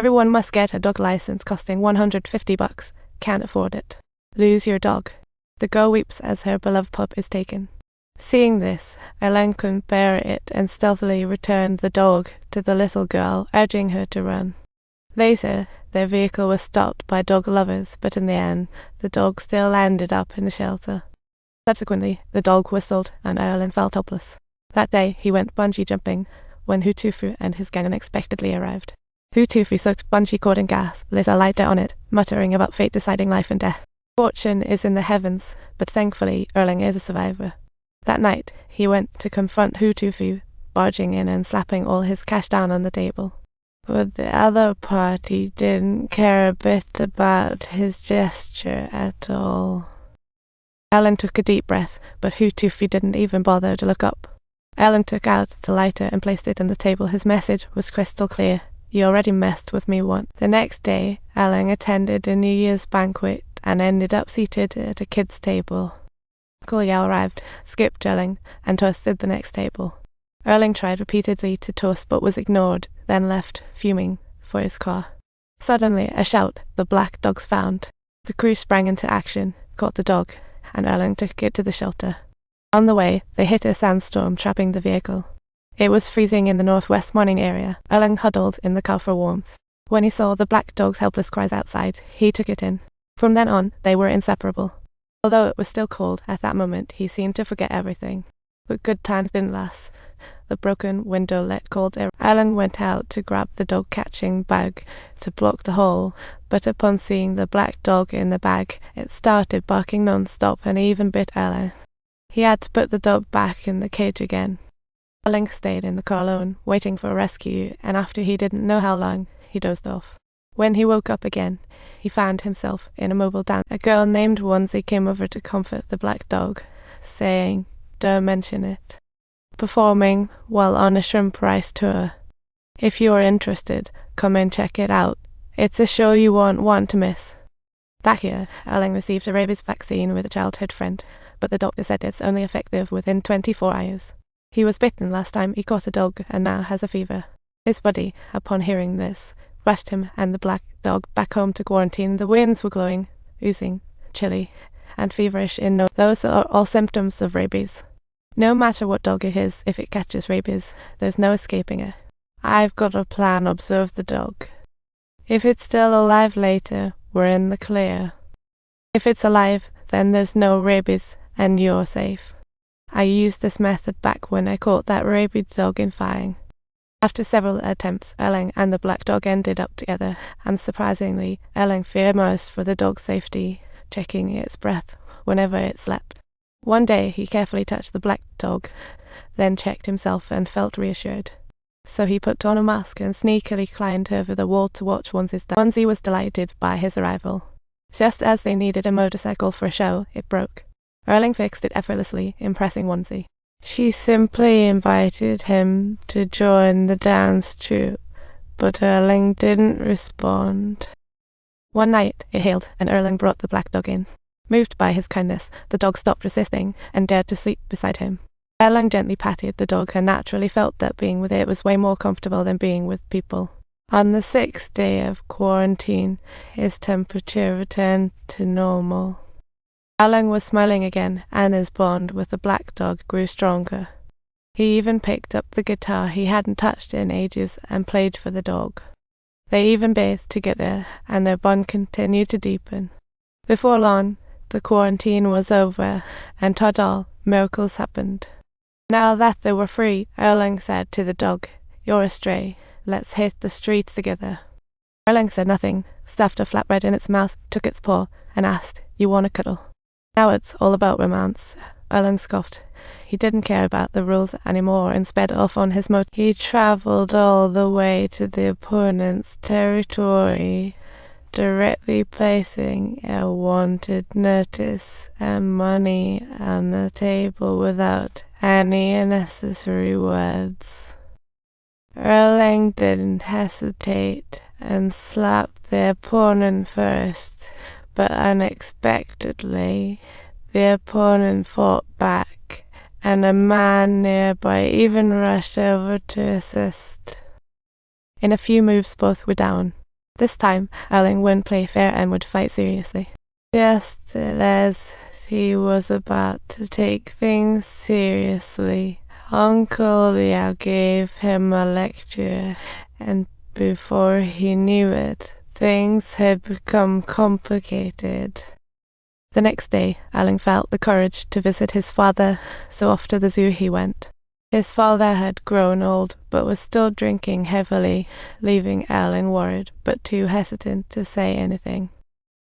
Everyone must get a dog license costing $150. Can't afford it. Lose your dog. The girl weeps as her beloved pup is taken. Seeing this, Erlang couldn't bear it and stealthily returned the dog to the little girl, urging her to run. Later, their vehicle was stopped by dog lovers, but in the end, the dog still ended up in the shelter. Subsequently, the dog whistled and Erlang felt helpless. That day, he went bungee jumping when Hutufu and his gang unexpectedly arrived. Hutufu soaked bungee cord in gas, lit a lighter on it, muttering about fate deciding life and death. Fortune is in the heavens, but thankfully Erlang is a survivor. That night, he went to confront Hutufu, barging in and slapping all his cash down on the table. But the other party didn't care a bit about his gesture at all. Erlang took a deep breath, but Hutufu didn't even bother to look up. Erlang took out the lighter and placed it on the table. His message was crystal clear. You already messed with me once. The next day, Erlang attended a New Year's banquet and ended up seated at a kid's table. Uncle Yao arrived, skipped Erlang, and toasted the next table. Erlang tried repeatedly to toast but was ignored, then left, fuming, for his car. Suddenly, a shout, "The black dog's found!" The crew sprang into action, caught the dog, and Erlang took it to the shelter. On the way, they hit a sandstorm, trapping the vehicle. It was freezing in the northwest morning area. Erlang huddled in the car for warmth. When he saw the black dog's helpless cries outside, he took it in. From then on, they were inseparable. Although it was still cold at that moment, he seemed to forget everything. But good times didn't last. The broken window let cold air. Erlang went out to grab the dog-catching bag to block the hole, but upon seeing the black dog in the bag, it started barking non-stop and even bit Erlang. He had to put the dog back in the cage again. Erlang stayed in the car alone, waiting for a rescue, and after he didn't know how long, he dozed off. When he woke up again, he found himself in a mobile dance. A girl named Onesie came over to comfort the black dog, saying, "Don't mention it." Performing while on a shrimp rice tour. If you are interested, come and check it out. It's a show you won't want to miss. Back here, Erlang received a rabies vaccine with a childhood friend, but the doctor said it's only effective within 24 hours. He was bitten last time he caught a dog and now has a fever. His buddy, upon hearing this, rushed him and the black dog back home to quarantine. The winds were glowing, oozing, chilly, and feverish in no. Those are all symptoms of rabies. No matter what dog it is, if it catches rabies, there's no escaping it. I've got a plan, observed the dog. If it's still alive later, we're in the clear. If it's alive, then there's no rabies, and you're safe. I used this method back when I caught that rabid dog in Fang. After several attempts, Erlang and the black dog ended up together, and surprisingly, Erlang feared most for the dog's safety, checking its breath whenever it slept. One day, he carefully touched the black dog, then checked himself and felt reassured. So he put on a mask and sneakily climbed over the wall to watch Onesie's dance. Onesie was delighted by his arrival. Just as they needed a motorcycle for a show, it broke. Erlang fixed it effortlessly, impressing Onesie. She simply invited him to join the dance troupe, but Erlang didn't respond. One night, it hailed, and Erlang brought the black dog in. Moved by his kindness, the dog stopped resisting and dared to sleep beside him. Erlang gently patted the dog and naturally felt that being with it was way more comfortable than being with people. On the 6th day of quarantine, his temperature returned to normal. Erlang was smiling again, and his bond with the black dog grew stronger. He even picked up the guitar he hadn't touched in ages and played for the dog. They even bathed together, and their bond continued to deepen. Before long, the quarantine was over, and ta-da, miracles happened. Now that they were free, Erlang said to the dog, "You're a stray. Let's hit the streets together." Erlang said nothing, stuffed a flatbread in its mouth, took its paw, and asked, "You want a cuddle?" Now it's all about romance. Erlang scoffed. He didn't care about the rules anymore and sped off on his motor. He traveled all the way to the opponent's territory, directly placing a wanted notice and money on the table without any unnecessary words. Erlang didn't hesitate and slapped the opponent first, but unexpectedly, the opponent fought back, and a man nearby even rushed over to assist. In a few moves, both were down. This time, Erlang wouldn't play fair and would fight seriously. Just as he was about to take things seriously, Uncle Liao gave him a lecture, and before he knew it, things had become complicated. The next day, Erlang felt the courage to visit his father, so off to the zoo he went. His father had grown old, but was still drinking heavily, leaving Erlang worried, but too hesitant to say anything.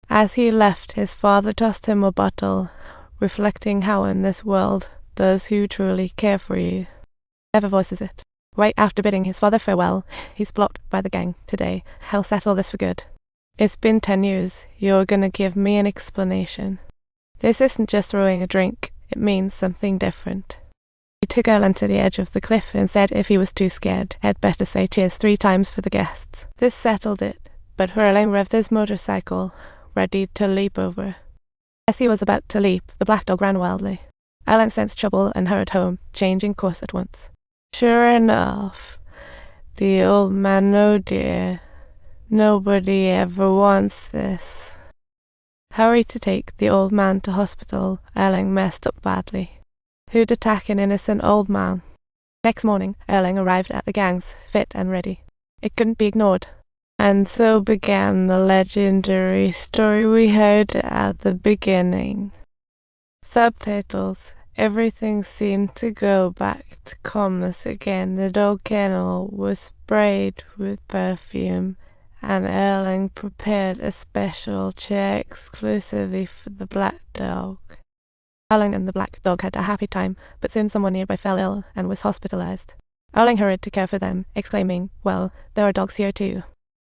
As he left, his father tossed him a bottle, reflecting how in this world, those who truly care for you never voices it. Right after bidding his father farewell, he's blocked by the gang today. He'll settle this for good. It's been 10 years. You're gonna give me an explanation. This isn't just throwing a drink. It means something different. He took Erlang to the edge of the cliff and said if he was too scared, he'd better say cheers 3 times for the guests. This settled it, but Erlang revved his motorcycle, ready to leap over. As he was about to leap, the black dog ran wildly. Erlang sensed trouble and hurried home, changing course at once. Sure enough, the old man, oh dear, nobody ever wants this. Hurried to take the old man to hospital, Erlang messed up badly. Who'd attack an innocent old man? Next morning, Erlang arrived at the gangs, fit and ready. It couldn't be ignored. And so began the legendary story we heard at the beginning. Subtitles. Everything seemed to go back to calmness again. The dog kennel was sprayed with perfume, and Erlang prepared a special chair exclusively for the black dog. Erlang and the black dog had a happy time, but soon someone nearby fell ill and was hospitalized. Erlang hurried to care for them, exclaiming, "Well, there are dogs here too."